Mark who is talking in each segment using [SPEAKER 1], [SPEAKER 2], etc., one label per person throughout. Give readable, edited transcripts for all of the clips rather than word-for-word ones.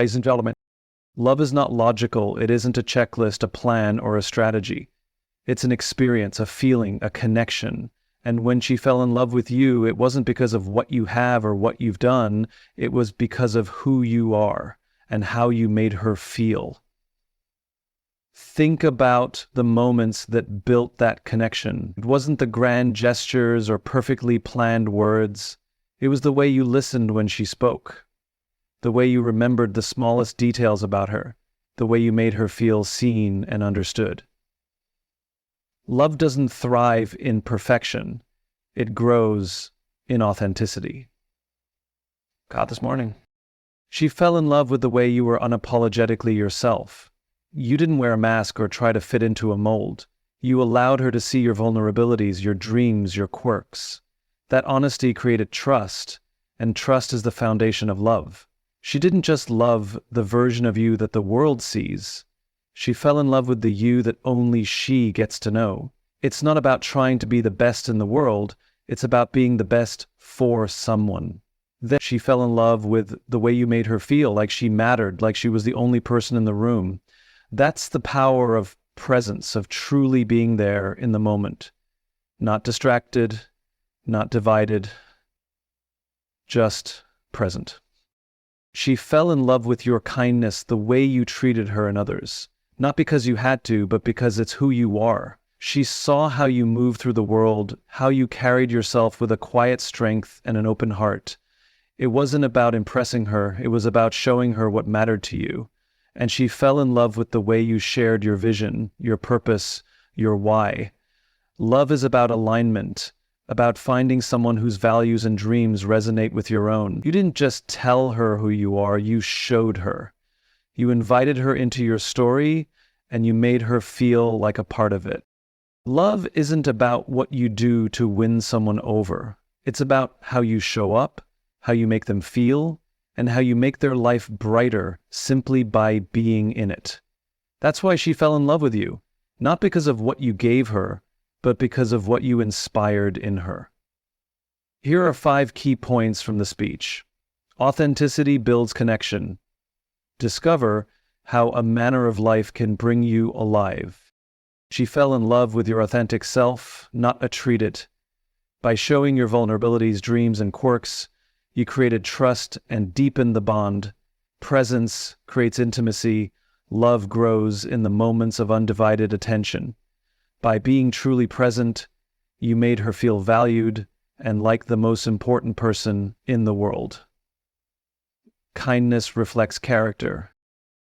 [SPEAKER 1] Ladies and gentlemen, love is not logical. It isn't a checklist, a plan, or a strategy. It's an experience, a feeling, a connection. And when she fell in love with you, it wasn't because of what you have or what you've done. It was because of who you are and how you made her feel. Think about the moments that built that connection. It wasn't the grand gestures or perfectly planned words. It was the way you listened when she spoke, the way you remembered the smallest details about her, the way you made her feel seen and understood. Love doesn't thrive in perfection. It grows in authenticity. God, this morning, she fell in love with the way you were unapologetically yourself. You didn't wear a mask or try to fit into a mold. You allowed her to see your vulnerabilities, your dreams, your quirks. That honesty created trust, and trust is the foundation of love. She didn't just love the version of you that the world sees. She fell in love with the you that only she gets to know. It's not about trying to be the best in the world. It's about being the best for someone. Then she fell in love with the way you made her feel, like she mattered, like she was the only person in the room. That's the power of presence, of truly being there in the moment. Not distracted, not divided, just present. She fell in love with your kindness, the way you treated her and others. Not because you had to, but because it's who you are. She saw how you moved through the world, how you carried yourself with a quiet strength and an open heart. It wasn't about impressing her, it was about showing her what mattered to you. And she fell in love with the way you shared your vision, your purpose, your why. Love is about alignment, about finding someone whose values and dreams resonate with your own. You didn't just tell her who you are, you showed her. You invited her into your story, and you made her feel like a part of it. Love isn't about what you do to win someone over. It's about how you show up, how you make them feel, and how you make their life brighter simply by being in it. That's why she fell in love with you, not because of what you gave her, but because of what you inspired in her. Here are 5 key points from the speech. Authenticity builds connection. Discover how a manner of life can bring you alive. She fell in love with your authentic self, not treat it. By showing your vulnerabilities, dreams, and quirks, you created trust and deepened the bond. Presence creates intimacy. Love grows in the moments of undivided attention. By being truly present, you made her feel valued and like the most important person in the world. Kindness reflects character.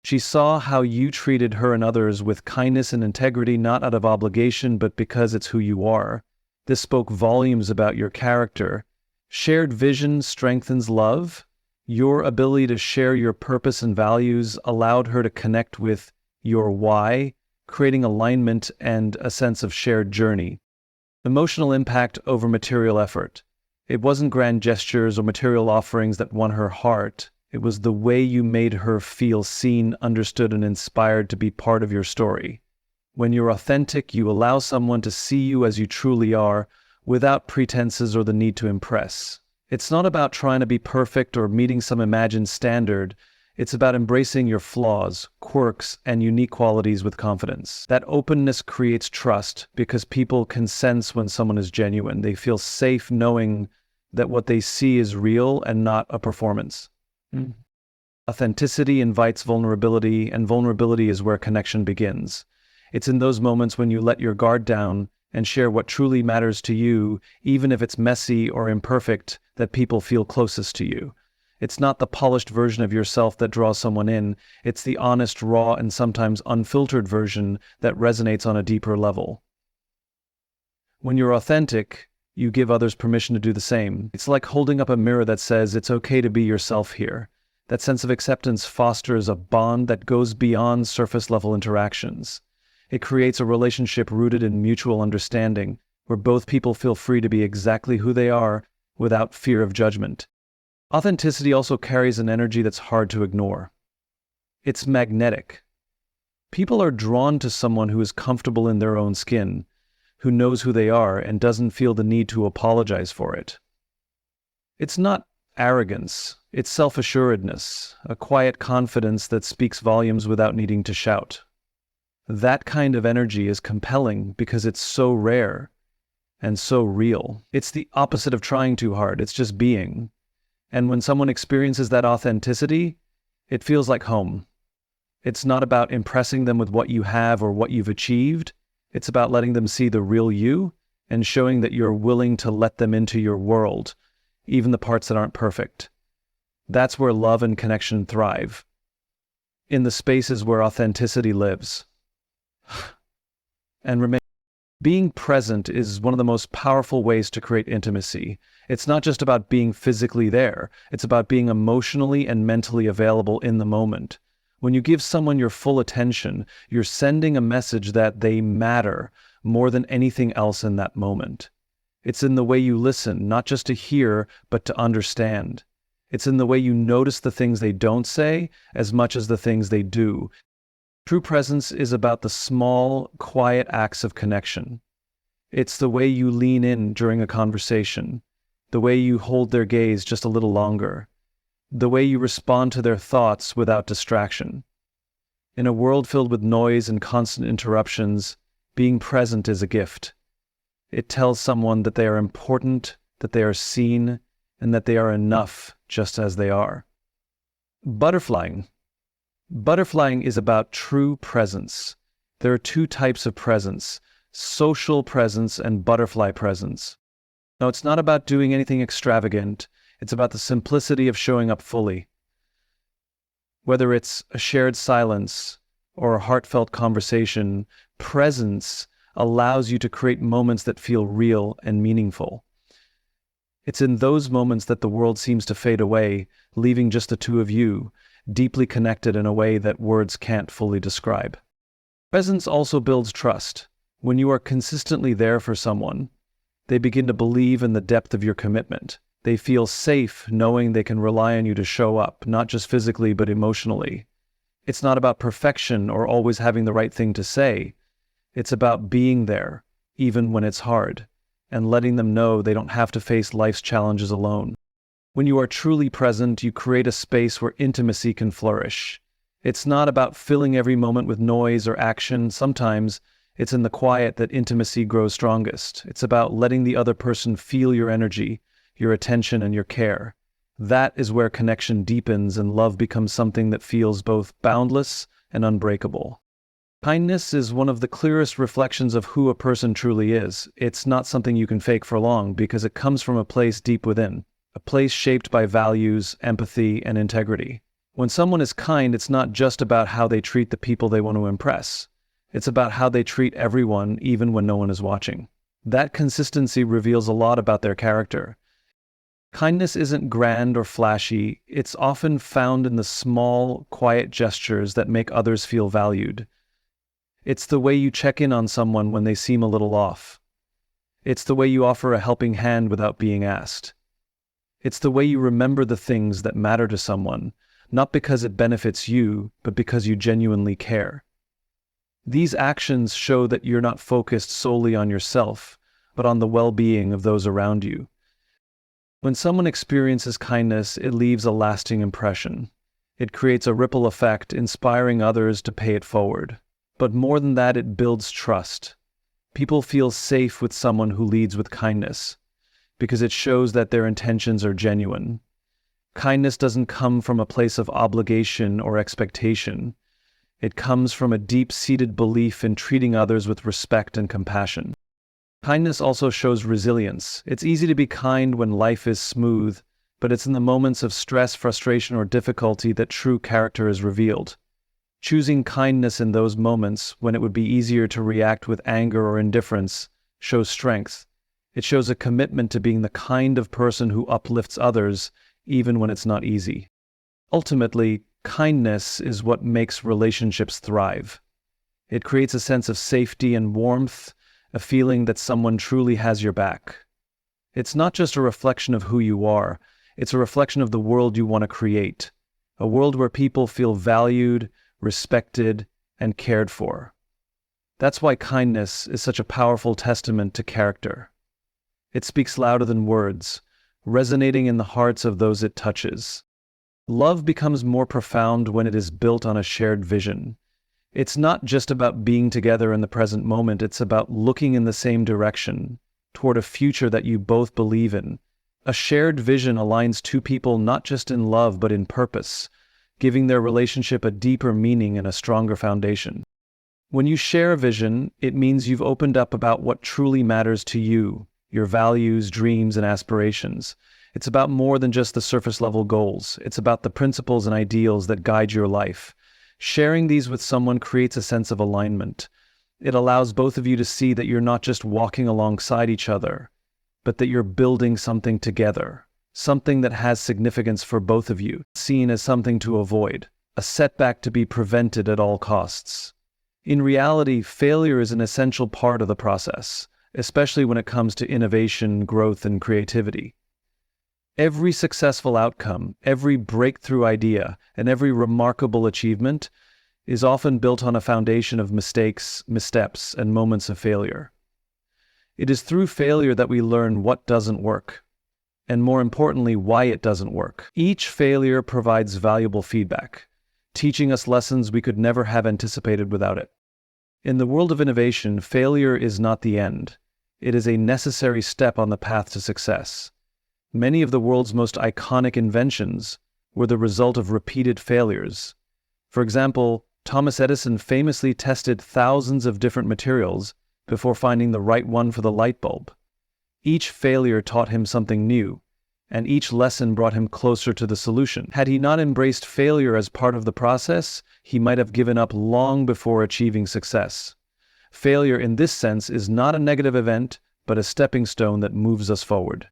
[SPEAKER 1] She saw how you treated her and others with kindness and integrity, not out of obligation, but because it's who you are. This spoke volumes about your character. Shared vision strengthens love. Your ability to share your purpose and values allowed her to connect with your why, creating alignment and a sense of shared journey. Emotional impact over material effort. It wasn't grand gestures or material offerings that won her heart. It was the way you made her feel seen, understood, and inspired to be part of your story. When you're authentic, you allow someone to see you as you truly are, without pretenses or the need to impress. It's not about trying to be perfect or meeting some imagined standard. It's about embracing your flaws, quirks, and unique qualities with confidence. That openness creates trust because people can sense when someone is genuine. They feel safe knowing that what they see is real and not a performance. Authenticity invites vulnerability, and vulnerability is where connection begins. It's in those moments when you let your guard down and share what truly matters to you, even if it's messy or imperfect, that people feel closest to you. It's not the polished version of yourself that draws someone in. It's the honest, raw, and sometimes unfiltered version that resonates on a deeper level. When you're authentic, you give others permission to do the same. It's like holding up a mirror that says it's okay to be yourself here. That sense of acceptance fosters a bond that goes beyond surface-level interactions. It creates a relationship rooted in mutual understanding, where both people feel free to be exactly who they are without fear of judgment. Authenticity also carries an energy that's hard to ignore. It's magnetic. People are drawn to someone who is comfortable in their own skin, who knows who they are and doesn't feel the need to apologize for it. It's not arrogance. It's self-assuredness, a quiet confidence that speaks volumes without needing to shout. That kind of energy is compelling because it's so rare and so real. It's the opposite of trying too hard, it's just being. And when someone experiences that authenticity, it feels like home. It's not about impressing them with what you have or what you've achieved. It's about letting them see the real you and showing that you're willing to let them into your world, even the parts that aren't perfect. That's where love and connection thrive, in the spaces where authenticity lives. And remain. Being present is one of the most powerful ways to create intimacy. It's not just about being physically there, it's about being emotionally and mentally available in the moment. When you give someone your full attention, you're sending a message that they matter more than anything else in that moment. It's in the way you listen, not just to hear, but to understand. It's in the way you notice the things they don't say as much as the things they do. True presence is about the small, quiet acts of connection. It's the way you lean in during a conversation, the way you hold their gaze just a little longer, the way you respond to their thoughts without distraction. In a world filled with noise and constant interruptions, being present is a gift. It tells someone that they are important, that they are seen, and that they are enough just as they are. Butterflying. Butterflying is about true presence. There are two types of presence: social presence and butterfly presence. Now, it's not about doing anything extravagant. It's about the simplicity of showing up fully. Whether it's a shared silence or a heartfelt conversation, presence allows you to create moments that feel real and meaningful. It's in those moments that the world seems to fade away, leaving just the two of you, deeply connected in a way that words can't fully describe. Presence also builds trust. When you are consistently there for someone, they begin to believe in the depth of your commitment. They feel safe knowing they can rely on you to show up, not just physically but emotionally. It's not about perfection or always having the right thing to say. It's about being there, even when it's hard, and letting them know they don't have to face life's challenges alone. When you are truly present, you create a space where intimacy can flourish. It's not about filling every moment with noise or action. Sometimes it's in the quiet that intimacy grows strongest. It's about letting the other person feel your energy, your attention, and your care. That is where connection deepens and love becomes something that feels both boundless and unbreakable. Kindness is one of the clearest reflections of who a person truly is. It's not something you can fake for long because it comes from a place deep within, a place shaped by values, empathy, and integrity. When someone is kind, it's not just about how they treat the people they want to impress. It's about how they treat everyone, even when no one is watching. That consistency reveals a lot about their character. Kindness isn't grand or flashy. It's often found in the small, quiet gestures that make others feel valued. It's the way you check in on someone when they seem a little off. It's the way you offer a helping hand without being asked. It's the way you remember the things that matter to someone, not because it benefits you, but because you genuinely care. These actions show that you're not focused solely on yourself, but on the well-being of those around you. When someone experiences kindness, it leaves a lasting impression. It creates a ripple effect, inspiring others to pay it forward. But more than that, it builds trust. People feel safe with someone who leads with kindness, because it shows that their intentions are genuine. Kindness doesn't come from a place of obligation or expectation. It comes from a deep-seated belief in treating others with respect and compassion. Kindness also shows resilience. It's easy to be kind when life is smooth, but it's in the moments of stress, frustration, or difficulty that true character is revealed. Choosing kindness in those moments, when it would be easier to react with anger or indifference, shows strength. It shows a commitment to being the kind of person who uplifts others, even when it's not easy. Ultimately, kindness is what makes relationships thrive. It creates a sense of safety and warmth, a feeling that someone truly has your back. It's not just a reflection of who you are, it's a reflection of the world you want to create. A world where people feel valued, respected, and cared for. That's why kindness is such a powerful testament to character. It speaks louder than words, resonating in the hearts of those it touches. Love becomes more profound when it is built on a shared vision. It's not just about being together in the present moment, it's about looking in the same direction, toward a future that you both believe in. A shared vision aligns two people not just in love but in purpose, giving their relationship a deeper meaning and a stronger foundation. When you share a vision, it means you've opened up about what truly matters to you, your values, dreams, and aspirations. It's about more than just the surface-level goals. It's about the principles and ideals that guide your life. Sharing these with someone creates a sense of alignment. It allows both of you to see that you're not just walking alongside each other, but that you're building something together, something that has significance for both of you, seen as something to avoid, a setback to be prevented at all costs. In reality, failure is an essential part of the process, especially when it comes to innovation, growth, and creativity. Every successful outcome, every breakthrough idea, and every remarkable achievement is often built on a foundation of mistakes, missteps, and moments of failure. It is through failure that we learn what doesn't work, and more importantly, why it doesn't work. Each failure provides valuable feedback, teaching us lessons we could never have anticipated without it. In the world of innovation, failure is not the end. It is a necessary step on the path to success. Many of the world's most iconic inventions were the result of repeated failures. For example, Thomas Edison famously tested thousands of different materials before finding the right one for the light bulb. Each failure taught him something new, and each lesson brought him closer to the solution. Had he not embraced failure as part of the process, he might have given up long before achieving success. Failure in this sense is not a negative event, but a stepping stone that moves us forward.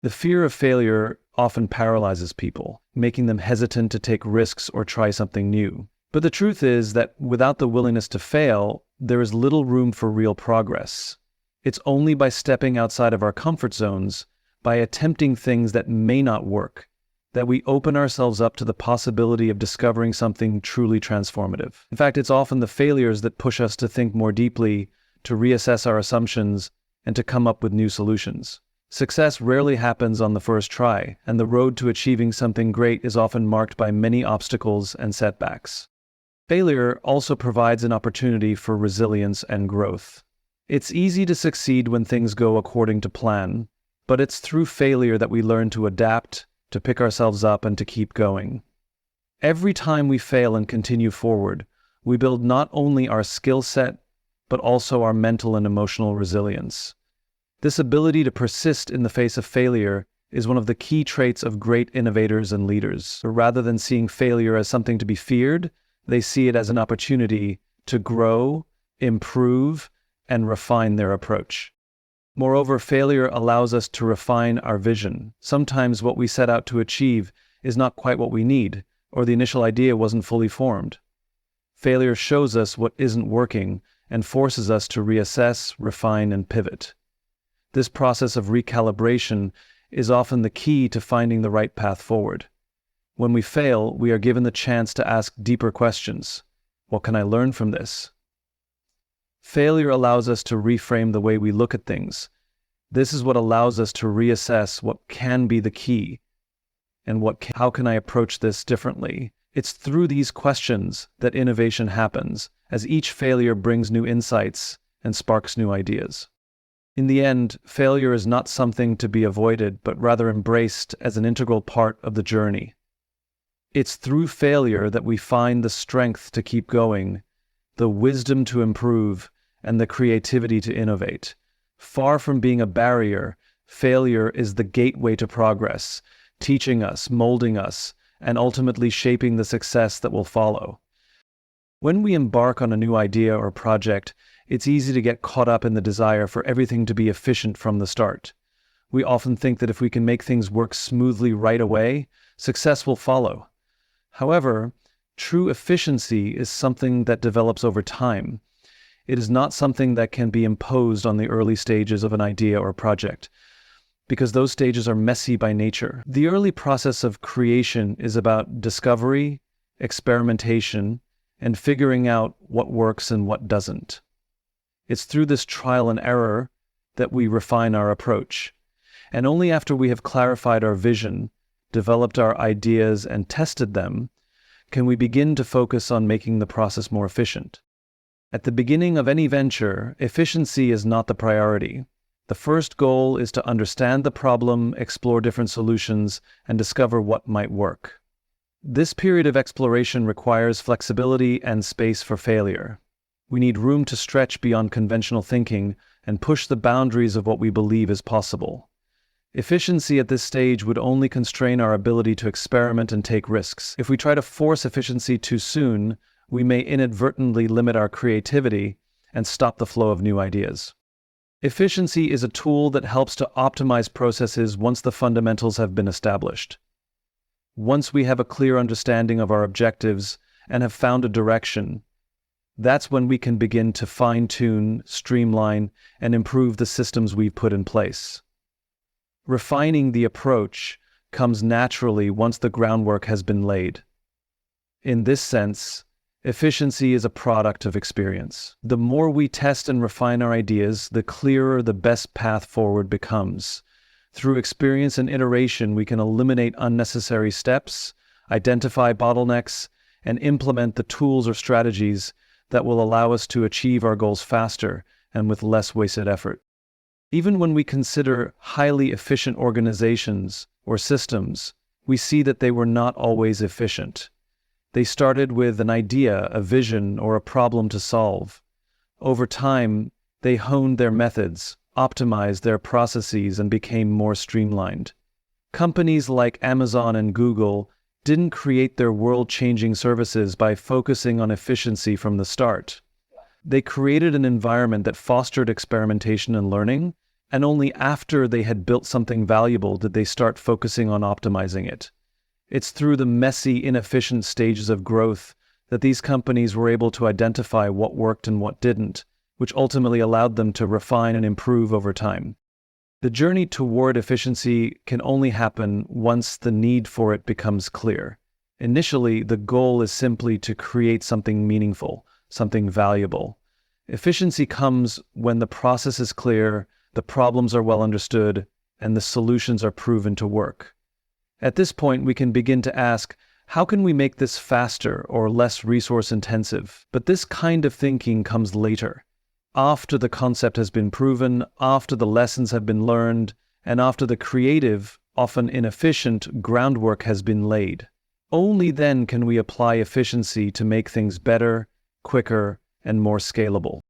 [SPEAKER 1] The fear of failure often paralyzes people, making them hesitant to take risks or try something new. But the truth is that without the willingness to fail, there is little room for real progress. It's only by stepping outside of our comfort zones, by attempting things that may not work, that we open ourselves up to the possibility of discovering something truly transformative. In fact, it's often the failures that push us to think more deeply, to reassess our assumptions, and to come up with new solutions. Success rarely happens on the first try, and the road to achieving something great is often marked by many obstacles and setbacks. Failure also provides an opportunity for resilience and growth. It's easy to succeed when things go according to plan, but it's through failure that we learn to adapt, to pick ourselves up, and to keep going. Every time we fail and continue forward, we build not only our skill set, but also our mental and emotional resilience. This ability to persist in the face of failure is one of the key traits of great innovators and leaders. So rather than seeing failure as something to be feared, they see it as an opportunity to grow, improve, and refine their approach. Moreover, failure allows us to refine our vision. Sometimes what we set out to achieve is not quite what we need, or the initial idea wasn't fully formed. Failure shows us what isn't working and forces us to reassess, refine, and pivot. This process of recalibration is often the key to finding the right path forward. When we fail, we are given the chance to ask deeper questions. What can I learn from this? Failure allows us to reframe the way we look at things. This is what allows us to reassess what can be the key and how can I approach this differently. It's through these questions that innovation happens, as each failure brings new insights and sparks new ideas. In the end, failure is not something to be avoided, but rather embraced as an integral part of the journey. It's through failure that we find the strength to keep going, the wisdom to improve, and the creativity to innovate. Far from being a barrier, failure is the gateway to progress, teaching us, molding us, and ultimately shaping the success that will follow. When we embark on a new idea or project, it's easy to get caught up in the desire for everything to be efficient from the start. We often think that if we can make things work smoothly right away, success will follow. However, true efficiency is something that develops over time. It is not something that can be imposed on the early stages of an idea or project, because those stages are messy by nature. The early process of creation is about discovery, experimentation, and figuring out what works and what doesn't. It's through this trial and error that we refine our approach. And only after we have clarified our vision, developed our ideas, and tested them, can we begin to focus on making the process more efficient. At the beginning of any venture, efficiency is not the priority. The first goal is to understand the problem, explore different solutions, and discover what might work. This period of exploration requires flexibility and space for failure. We need room to stretch beyond conventional thinking and push the boundaries of what we believe is possible. Efficiency at this stage would only constrain our ability to experiment and take risks. If we try to force efficiency too soon, we may inadvertently limit our creativity and stop the flow of new ideas. Efficiency is a tool that helps to optimize processes once the fundamentals have been established. Once we have a clear understanding of our objectives and have found a direction, that's when we can begin to fine-tune, streamline, and improve the systems we've put in place. Refining the approach comes naturally once the groundwork has been laid. In this sense, efficiency is a product of experience. The more we test and refine our ideas, the clearer the best path forward becomes. Through experience and iteration, we can eliminate unnecessary steps, identify bottlenecks, and implement the tools or strategies that will allow us to achieve our goals faster and with less wasted effort. Even when we consider highly efficient organizations or systems, we see that they were not always efficient. They started with an idea, a vision, or a problem to solve. Over time, they honed their methods, optimized their processes, and became more streamlined. Companies like Amazon and Google didn't create their world-changing services by focusing on efficiency from the start. They created an environment that fostered experimentation and learning, and only after they had built something valuable did they start focusing on optimizing it. It's through the messy, inefficient stages of growth that these companies were able to identify what worked and what didn't, which ultimately allowed them to refine and improve over time. The journey toward efficiency can only happen once the need for it becomes clear. Initially, the goal is simply to create something meaningful, something valuable. Efficiency comes when the process is clear, the problems are well understood, and the solutions are proven to work. At this point, we can begin to ask, how can we make this faster or less resource-intensive? But this kind of thinking comes later, after the concept has been proven, after the lessons have been learned, and after the creative, often inefficient, groundwork has been laid. Only then can we apply efficiency to make things better, quicker, and more scalable.